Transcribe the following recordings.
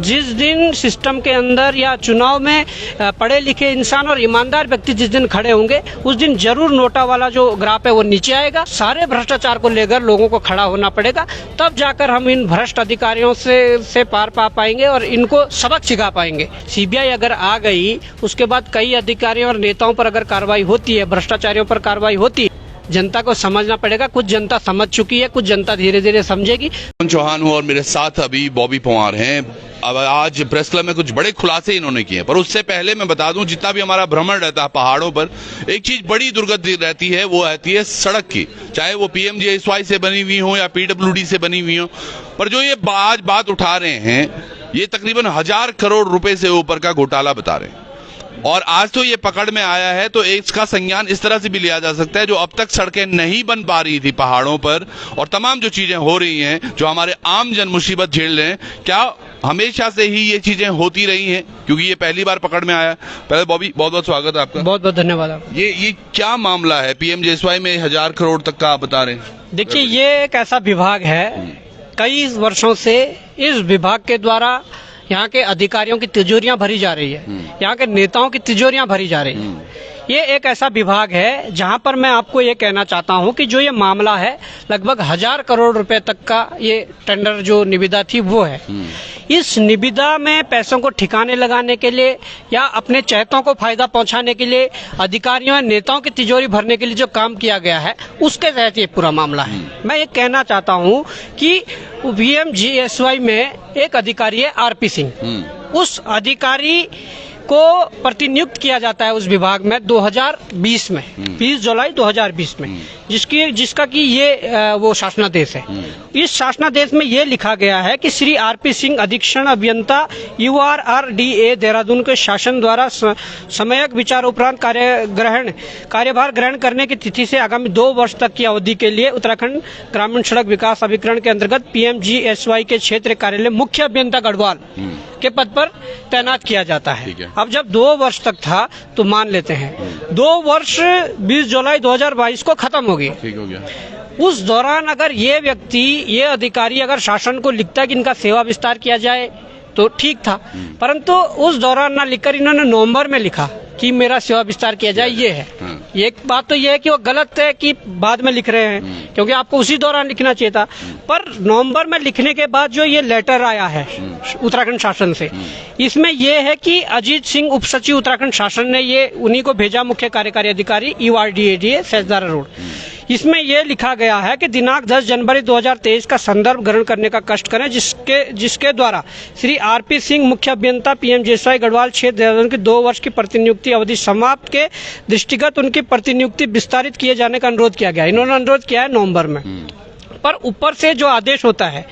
जिस दिन सिस्टम के अंदर या चुनाव में पढ़े लिखे इंसान और ईमानदार व्यक्ति जिस दिन खड़े होंगे, उस दिन जरूर नोटा वाला जो ग्राफ है वो नीचे आएगा। सारे भ्रष्टाचार को लेकर लोगों को खड़ा होना पड़ेगा, तब जाकर हम इन भ्रष्ट अधिकारियों से पार पा पाएंगे और इनको सबक सिखा पाएंगे। सीबीआई अगर आ गई, उसके बाद कई अधिकारियों और नेताओं पर अगर कार्रवाई होती है, भ्रष्टाचारियों पर कार्रवाई होती है, जनता को समझना पड़ेगा। कुछ जनता समझ चुकी है, कुछ जनता धीरे धीरे समझेगी। चौहान हूँ और मेरे साथ अभी बॉबी पंवार हैं। अब आज प्रेस क्लब में कुछ बड़े खुलासे इन्होंने किए, पर उससे पहले मैं बता दूं, जितना भी हमारा भ्रमण रहता है पहाड़ों पर, एक चीज बड़ी दुर्गति रहती है, वो रहती है सड़क की, चाहे वो पीएमजीएसवाई से बनी हुई हो या पीडब्ल्यूडी से बनी हुई हो। पर जो ये आज बात उठा रहे हैं, ये तकरीबन 1000 करोड़ रुपए से ऊपर का घोटाला बता रहे हैं। और आज तो ये पकड़ में आया है, तो इसका संज्ञान इस तरह से भी लिया जा सकता है, जो अब तक सड़कें नहीं बन पा रही थी पहाड़ों पर और तमाम जो चीजें हो रही हैं, जो हमारे आम जन मुसीबत झेल रहे हैं, क्या हमेशा से ही ये चीजें होती रही हैं? क्योंकि ये पहली बार पकड़ में आया। पहले बॉबी, बहुत बहुत स्वागत है आपका। बहुत बहुत धन्यवाद। ये क्या मामला है? पीएमजीएसवाई में 1000 करोड़ तक का आप बता रहे हैं। देखिए, ये एक ऐसा विभाग है, कई वर्षों से इस विभाग के द्वारा यहाँ के अधिकारियों की तिजोरियां भरी जा रही है, यहाँ के नेताओं की तिजोरियां भरी जा रही है। ये एक ऐसा विभाग है जहाँ पर मैं आपको ये कहना चाहता हूँ कि जो ये मामला है, लगभग 1000 करोड़ रुपए तक का ये टेंडर जो निविदा थी वो है। इस निविदा में पैसों को ठिकाने लगाने के लिए या अपने चहेतों को फायदा पहुंचाने के लिए, अधिकारियों और नेताओं की तिजोरी भरने के लिए जो काम किया गया है, उसके तहत ये पूरा मामला है। मैं ये कहना चाहता हूँ कि पीएमजीएसवाई में एक अधिकारी है आरपी सिंह। उस अधिकारी को प्रतिनियुक्त किया जाता है उस विभाग में 2020 में, 20 जुलाई 2020 में, जिसका कि ये वो शासनादेश है। इस शासनादेश में ये लिखा गया है कि श्री आरपी सिंह अधीक्षण अभियंता URRDA देहरादून के शासन द्वारा समयक विचार उपरांत कार्यभार ग्रहण करने की तिथि से आगामी 2 वर्ष तक की अवधि के लिए उत्तराखंड ग्रामीण सड़क विकास अभिकरण के अंतर्गत पीएमजीएसवाई के क्षेत्र कार्यालय मुख्य अभियंता गढ़वाल के पद पर तैनात किया जाता है। अब जब 2 वर्ष तक था तो मान लेते हैं 2 वर्ष 20 जुलाई 2022 को खत्म हो गया। ठीक हो गया। उस दौरान अगर ये व्यक्ति, ये अधिकारी अगर शासन को लिखता है कि इनका सेवा विस्तार किया जाए तो ठीक था, परंतु उस दौरान ना लिखकर इन्होंने नवंबर में लिखा कि मेरा सेवा विस्तार किया जाए। ये है एक बात, तो ये है कि वो गलत है कि बाद में लिख रहे हैं, क्योंकि आपको उसी दौरान लिखना चाहिए था। पर नवंबर में लिखने के बाद जो ये लेटर आया है उत्तराखंड शासन से, इसमें ये है कि अजीत सिंह उप सचिव उत्तराखंड शासन ने ये उन्हीं को भेजा, मुख्य कार्यकारी अधिकारी URDA सहजदारा रोड। इसमें यह लिखा गया है कि दिनांक 10 जनवरी 2023 का संदर्भ ग्रहण करने का कष्ट करें, जिसके द्वारा श्री आरपी सिंह मुख्य अभियंता पीएमजीएसवाई गढ़वाल क्षेत्र देहरादून की 2 वर्ष की प्रतिनियुक्ति अवधि समाप्त के दृष्टिगत उनकी प्रतिनियुक्ति विस्तारित किए जाने का अनुरोध किया गया। इन्होंने अनुरोध किया है नवंबर में, पर ऊपर से जो आदेश होता है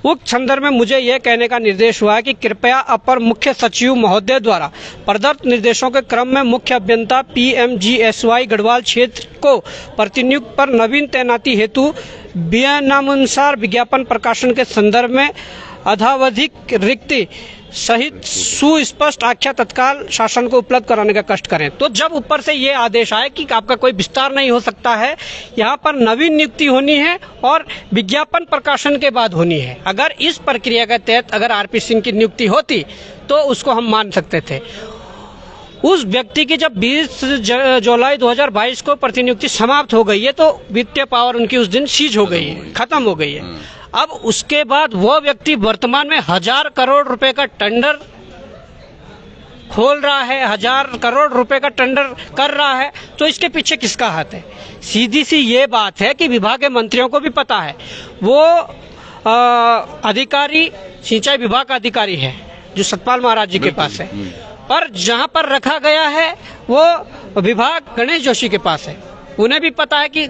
उस संदर्भ में मुझे यह कहने का निर्देश हुआ है कि कृपया अपर मुख्य सचिव महोदय द्वारा प्रदत्त निर्देशों के क्रम में मुख्य अभियंता पीएमजीएसवाई गढ़वाल क्षेत्र को प्रतिनियुक्त पर नवीन तैनाती हेतु नियमानुसार विज्ञापन प्रकाशन के संदर्भ में अधावधिक रिक्ति सहित सुस्पष्ट आख्या तत्काल शासन को उपलब्ध कराने का कष्ट करें। तो जब ऊपर से ये आदेश आए कि आपका कोई विस्तार नहीं हो सकता है, यहाँ पर नवीन नियुक्ति होनी है और विज्ञापन प्रकाशन के बाद होनी है। अगर इस प्रक्रिया के तहत अगर आरपी सिंह की नियुक्ति होती तो उसको हम मान सकते थे। उस व्यक्ति की जब 20 जुलाई 2022 को प्रतिनियुक्ति समाप्त हो गई है, तो वित्तीय पावर उनकी उस दिन सीज हो गई है, खत्म हो गई है। अब उसके बाद वो व्यक्ति वर्तमान में 1000 करोड़ रुपए का टेंडर खोल रहा है, 1000 करोड़ रुपए का टेंडर कर रहा है, तो इसके पीछे किसका हाथ है? सीधी सी ये बात है कि विभाग के मंत्रियों को भी पता है। वो अधिकारी सिंचाई विभाग का अधिकारी है जो सतपाल महाराज जी के पास है, पर जहां पर रखा गया है वो विभाग गणेश जोशी के पास है। उन्हें भी पता है कि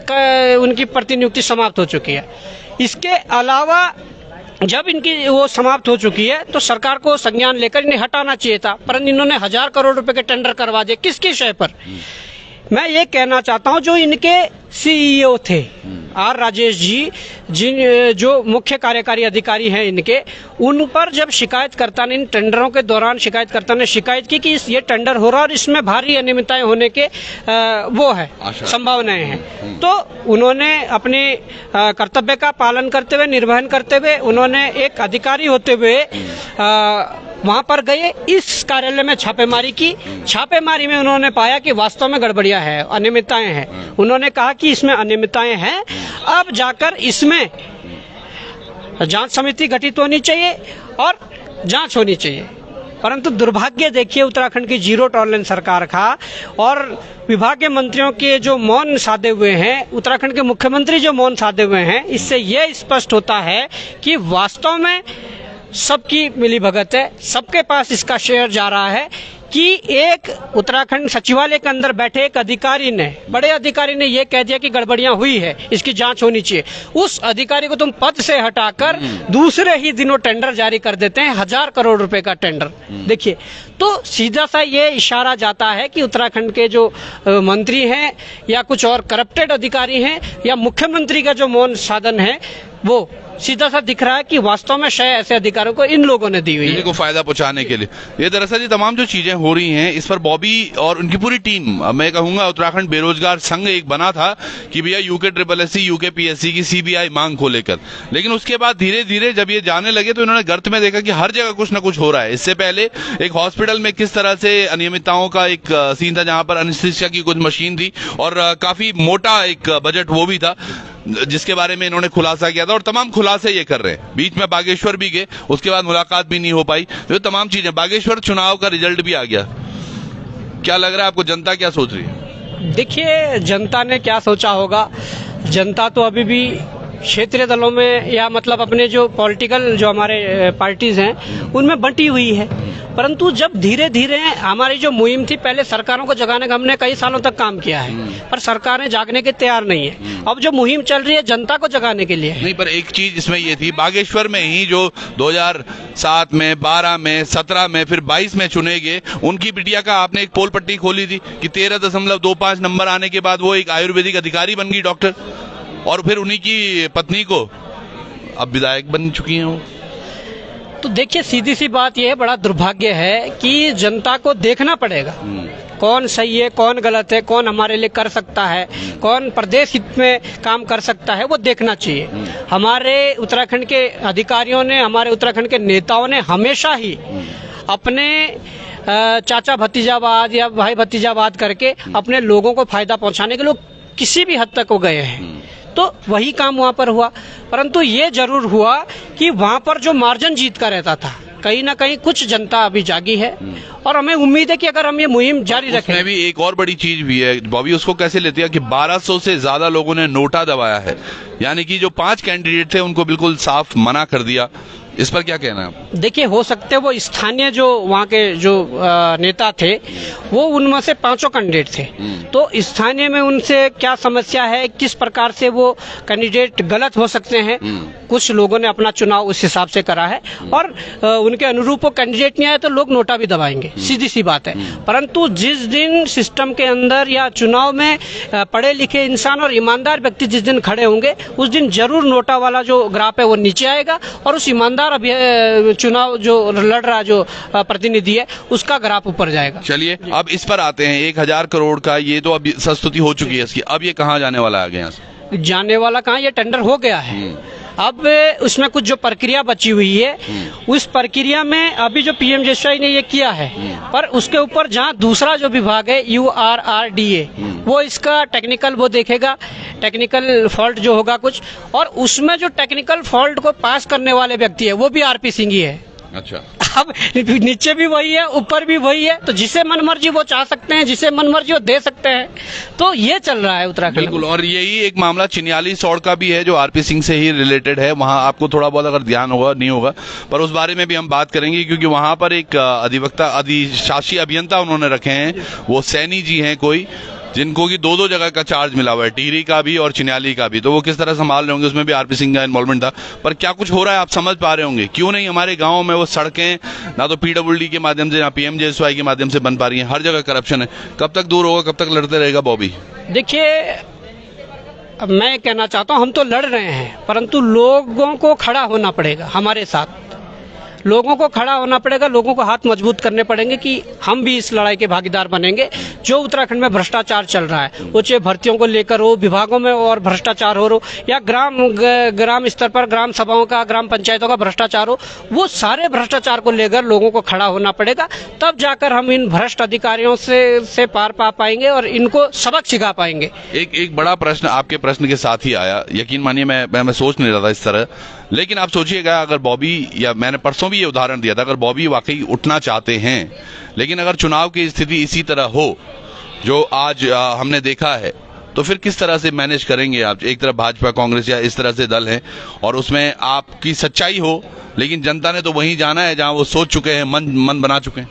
उनकी प्रतिनियुक्ति समाप्त हो चुकी है। इसके अलावा जब इनकी वो समाप्त हो चुकी है तो सरकार को संज्ञान लेकर इन्हें हटाना चाहिए था, परंतु इन्होंने 1000 करोड़ रुपए के टेंडर करवा दिए। किसकी शय पर? मैं ये कहना चाहता हूं, जो इनके CEO थे, आर राजेश जी, जो मुख्य कार्यकारी अधिकारी हैं इनके, उन पर जब शिकायतकर्ता ने इन टेंडरों के दौरान शिकायतकर्ता ने शिकायत की कि ये टेंडर हो रहा है और इसमें भारी अनियमितताएं होने के वो है संभावनाएं हैं, तो उन्होंने अपने कर्तव्य का पालन करते हुए, निर्वहन करते हुए, उन्होंने एक अधिकारी होते हुए वहां पर गए, इस कार्यालय में छापेमारी की। छापेमारी में उन्होंने पाया कि वास्तव में गड़बड़ियां हैं, अनियमितताएं हैं। उन्होंने कहा कि इसमें अनियमितताएं हैं, अब जाकर इसमें जांच समिति गठित होनी चाहिए और जांच होनी चाहिए। परंतु दुर्भाग्य देखिए उत्तराखंड की जीरो टॉलरेंस सरकार का और विभाग के मंत्रियों के जो मौन साधे हुए हैं, उत्तराखंड के मुख्यमंत्री जो मौन साधे हुए हैं, इससे यह स्पष्ट होता है कि वास्तव में सबकी मिलीभगत है, सबके पास इसका शेयर जा रहा है कि एक उत्तराखंड सचिवालय के अंदर बैठे एक अधिकारी ने, बड़े अधिकारी ने यह कह दिया कि गड़बड़ियां हुई है, इसकी जांच होनी चाहिए। उस अधिकारी को तुम पद से हटाकर दूसरे ही दिनों टेंडर जारी कर देते हैं, 1000 करोड़ रुपए का टेंडर। देखिए, तो सीधा सा ये इशारा जाता है कि उत्तराखंड के जो मंत्री हैं या कुछ और करप्टेड अधिकारी हैं या मुख्यमंत्री का जो मौन साधन है, वो सीधा सा दिख रहा है कि वास्तव में शय ऐसे अधिकारों को इन लोगों ने दी हुई है, को फायदा पहुंचाने के लिए। ये दरअसल ये तमाम जो चीजें हो रही हैं, इस पर बॉबी और उनकी पूरी टीम, मैं कहूंगा उत्तराखंड बेरोजगार संघ एक बना था कि भैया UKSSC, UKPSC की CBI मांग को लेकर, लेकिन उसके बाद धीरे धीरे जब ये जाने लगे तो इन्होंने गर्त में देखा कि हर जगह कुछ न कुछ हो रहा है। इससे पहले एक हॉस्पिटल में किस तरह से अनियमितताओं का एक सीन था, जहां पर एनेस्थीसिया की कुछ मशीन थी और काफी मोटा एक बजट वो भी था, जिसके बारे में इन्होंने खुलासा किया था और तमाम खुलासे ये कर रहे हैं। बीच में बागेश्वर भी गए, उसके बाद मुलाकात भी नहीं हो पाई, जो तमाम चीजें। बागेश्वर चुनाव का रिजल्ट भी आ गया, क्या लग रहा है आपको, जनता क्या सोच रही है? देखिए, जनता ने क्या सोचा होगा, जनता तो अभी भी क्षेत्रीय दलों में या मतलब अपने जो पॉलिटिकल जो हमारे पार्टीज हैं उनमें बंटी हुई है। परंतु जब धीरे धीरे हमारी जो मुहिम थी, पहले सरकारों को जगाने का हमने कई सालों तक काम किया है, पर सरकारें जागने के तैयार नहीं है। अब जो मुहिम चल रही है जनता को जगाने के लिए नहीं, पर एक चीज इसमें ये थी, बागेश्वर में ही जो 2007 में, 12 में, 17 में, फिर 22 में चुने गए, उनकी बिटिया का आपने एक पोल पट्टी खोली थी कि 13.25 नंबर आने के बाद वो एक आयुर्वेदिक अधिकारी बन गई, डॉक्टर, और फिर उन्हीं की पत्नी को अब विधायक बन चुकी हैं वो। तो देखिए, सीधी सी बात यह है, बड़ा दुर्भाग्य है कि जनता को देखना पड़ेगा कौन सही है, कौन गलत है, कौन हमारे लिए कर सकता है, कौन प्रदेश हित में काम कर सकता है, वो देखना चाहिए। हमारे उत्तराखंड के अधिकारियों ने, हमारे उत्तराखंड के नेताओं ने हमेशा ही अपने चाचा भतीजावाद या भाई भतीजावाद करके अपने लोगों को फायदा पहुंचाने के लिए किसी भी हद तक वो गए हैं, तो वही काम वहां पर हुआ। परंतु ये जरूर हुआ कि वहां पर जो मार्जिन जीत का रहता था, कहीं ना कहीं कुछ जनता अभी जागी है और हमें उम्मीद है कि अगर हम ये मुहिम जारी रखें। उसमें भी एक और बड़ी चीज भी है बॉबी, उसको कैसे लेते हैं कि 1200 से ज्यादा लोगों ने नोटा दबाया है, यानी कि जो 5 कैंडिडेट थे उनको बिल्कुल साफ मना कर दिया। इस पर क्या कहना है? देखिए, हो सकते वो स्थानीय जो वहाँ के जो नेता थे, वो उनमें से 5 कैंडिडेट थे, तो स्थानीय में उनसे क्या समस्या है, किस प्रकार से वो कैंडिडेट गलत हो सकते हैं, कुछ लोगों ने अपना चुनाव उस हिसाब से करा है और उनके अनुरूप वो कैंडिडेट नहीं आए तो लोग नोटा भी दबाएंगे, सीधी सी बात है। परंतु जिस दिन सिस्टम के अंदर या चुनाव में पढ़े लिखे इंसान और ईमानदार व्यक्ति जिस दिन खड़े होंगे, उस दिन जरूर नोटा वाला जो ग्राफ है वो नीचे आएगा और उस ईमानदार चुनाव जो लड़ रहा जो प्रतिनिधि है उसका ग्राफ ऊपर जाएगा। चलिए, अब इस पर आते हैं। 1000 करोड़ का ये तो अब संस्तुति हो चुकी है इसकी, अब ये कहाँ जाने वाला है? आगे यहाँ से जाने वाला कहाँ, ये टेंडर हो गया है। अब उसमें कुछ जो प्रक्रिया बची हुई है, उस प्रक्रिया में अभी जो PMJSY ने ये किया है, पर उसके ऊपर जहाँ दूसरा जो विभाग है URRDA, वो इसका टेक्निकल वो देखेगा, टेक्निकल फॉल्ट जो होगा कुछ, और उसमें जो टेक्निकल फॉल्ट को पास करने वाले व्यक्ति है वो भी RP सिंह ही है। अच्छा, अब नीचे भी वही है, ऊपर भी वही है, तो जिसे मनमर्जी वो चाह सकते हैं, जिसे मनमर्जी वो दे सकते हैं, तो ये चल रहा है उत्तराखंड। बिल्कुल, और यही एक मामला चिन्याली सौड़ का भी है जो RP सिंह से ही रिलेटेड है। वहां आपको थोड़ा बहुत अगर ध्यान होगा, नहीं होगा, पर उस बारे में भी हम बात करेंगे, क्योंकि वहां पर एक अधिशासी अभियंता उन्होंने रखे हैं, वो सैनी जी हैं कोई, जिनको की 2 जगह का चार्ज मिला हुआ है, टिहरी का भी और चिन्याली का भी, तो वो किस तरह संभाल रहे होंगे, उसमें भी RP सिंह का इन्वॉल्वमेंट था। पर क्या कुछ हो रहा है आप समझ पा रहे होंगे, क्यों नहीं हमारे गाँव में वो सड़कें ना तो PWD के माध्यम से ना PMJSY के माध्यम से बन पा रही हैं, हर जगह करप्शन है। कब तक दूर होगा, कब तक लड़ते रहेगा बॉबी? देखिए, अब मैं कहना चाहता हूँ, हम तो लड़ रहे हैं, परंतु लोगों को खड़ा होना पड़ेगा हमारे साथ। लोगों को खड़ा होना पड़ेगा, लोगों को हाथ मजबूत करने पड़ेंगे कि हम भी इस लड़ाई के भागीदार बनेंगे। जो उत्तराखंड में भ्रष्टाचार चल रहा है, वो चाहे भर्तियों को लेकर हो, विभागों में और भ्रष्टाचार हो या ग्राम स्तर पर ग्राम सभाओं का, ग्राम पंचायतों का भ्रष्टाचार हो, वो सारे भ्रष्टाचार को लेकर लोगों को खड़ा होना पड़ेगा। तब जाकर हम इन भ्रष्ट अधिकारियों से पार पा पाएंगे और इनको सबक सिखा पाएंगे। एक बड़ा प्रश्न आपके प्रश्न के साथ ही आया। यकीन मानिए मैं सोच नहीं रहा था इस तरह, लेकिन आप सोचिएगा, अगर बॉबी, या मैंने परसों भी ये उदाहरण दिया था, अगर बॉबी वाकई उठना चाहते हैं, लेकिन अगर चुनाव की स्थिति इसी तरह हो जो आज हमने देखा है, तो फिर किस तरह से मैनेज करेंगे आप? एक तरफ भाजपा, कांग्रेस या इस तरह से दल हैं, और उसमें आपकी सच्चाई हो, लेकिन जनता ने तो वहीं जाना है जहां वो सोच चुके हैं, मन बना चुके हैं।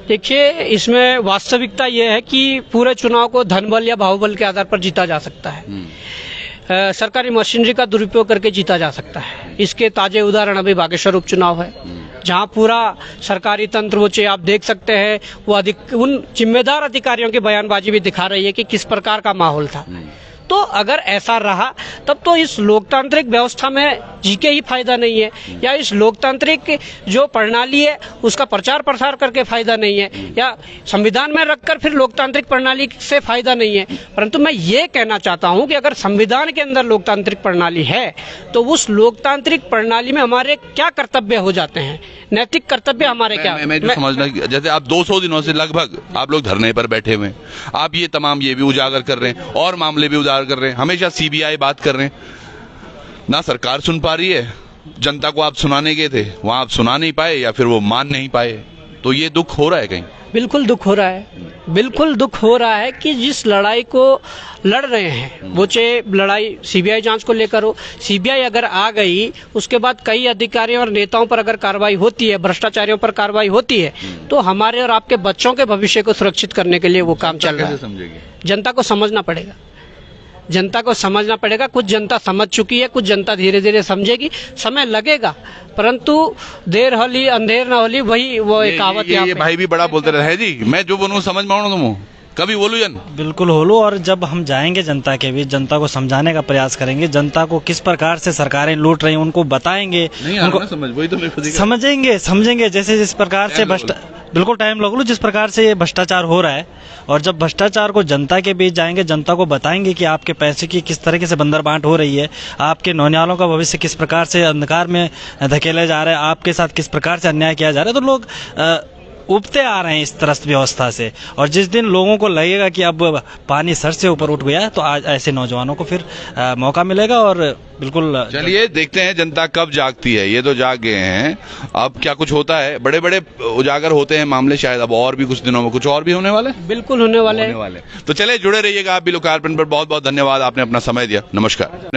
देखिए, इसमें वास्तविकता ये है कि पूरे चुनाव को धनबल या बाहुबल के आधार पर जीता जा सकता है। सरकारी मशीनरी का दुरुपयोग करके जीता जा सकता है। इसके ताजे उदाहरण अभी बागेश्वर उपचुनाव है, जहां पूरा सरकारी तंत्र, वो चाहे आप देख सकते हैं, वो उन जिम्मेदार अधिकारियों की बयानबाजी भी दिखा रही है कि किस प्रकार का माहौल था। तो अगर ऐसा रहा, तब तो इस लोकतांत्रिक व्यवस्था में जी के ही फायदा नहीं है, या इस लोकतांत्रिक जो प्रणाली है उसका प्रचार प्रसार करके फायदा नहीं है, या संविधान में रखकर फिर लोकतांत्रिक प्रणाली से फायदा नहीं है। परंतु मैं ये कहना चाहता हूं कि अगर संविधान के अंदर लोकतांत्रिक प्रणाली है, तो उस लोकतांत्रिक प्रणाली में हमारे क्या कर्तव्य हो जाते हैं, नैतिक कर्तव्य हमारे क्या? मैं जो समझना, जैसे आप 200 दिनों से लगभग आप लोग धरने पर बैठे हुए हैं, आप ये तमाम ये भी उजागर कर रहे हैं और मामले भी उजागर कर रहे हैं, हमेशा सीबीआई बात कर रहे हैं, ना सरकार सुन पा रही है। जनता को आप सुनाने गए थे, वहां आप सुना नहीं पाए या फिर वो मान नहीं पाए, तो ये दुख हो रहा है कहीं? बिल्कुल दुख हो रहा है, बिल्कुल दुख हो रहा है कि जिस लड़ाई को लड़ रहे हैं, वो चाहे लड़ाई सीबीआई जांच को लेकर हो, सीबीआई अगर आ गई, उसके बाद कई अधिकारियों और नेताओं पर अगर कार्रवाई होती है, भ्रष्टाचारियों पर कार्रवाई होती है, तो हमारे और आपके बच्चों के भविष्य को सुरक्षित करने के लिए वो काम चल रहा है। जनता को समझना पड़ेगा, जनता को समझना पड़ेगा। कुछ जनता समझ चुकी है, कुछ जनता धीरे धीरे समझेगी, समय लगेगा, परंतु देर होली अंधेर न होली, वही वो एक कहावत। ये भाई भी बड़ा बोलते रहते हैं जी, मैं जो बोलूँ समझ में तुम कभी बोलू जन? बिल्कुल बोलो, और जब हम जाएंगे जनता के बीच, जनता को समझाने का प्रयास करेंगे, जनता को किस प्रकार से सरकारें लूट रही हैं उनको बताएंगे, उनको समझ, वही तो मेरे समझेंगे जैसे जिस प्रकार से बिल्कुल टाइम लग लो, जिस प्रकार से ये भ्रष्टाचार हो रहा है। और जब भ्रष्टाचार को जनता के बीच जाएंगे, जनता को बताएंगे कि आपके पैसे की किस तरीके से बंदरबांट हो रही है, आपके नौनियालों का भविष्य किस प्रकार से अंधकार में धकेले जा रहे हैं, आपके साथ किस प्रकार से अन्याय किया जा रहा है, तो लोग उबते आ रहे हैं इस त्रस्त व्यवस्था से। और जिस दिन लोगों को लगेगा कि अब पानी सर से ऊपर उठ गया, तो आज ऐसे नौजवानों को फिर मौका मिलेगा। और बिल्कुल चलिए देखते हैं जनता कब जागती है। ये तो जाग गए हैं, अब क्या कुछ होता है, बड़े बड़े उजागर होते हैं मामले, शायद अब और भी कुछ दिनों में कुछ और भी होने वाले, बिल्कुल होने वाले। तो चले जुड़े रहिएगा आप भी लोकार्पण पर। बहुत बहुत धन्यवाद, आपने अपना समय दिया। नमस्कार।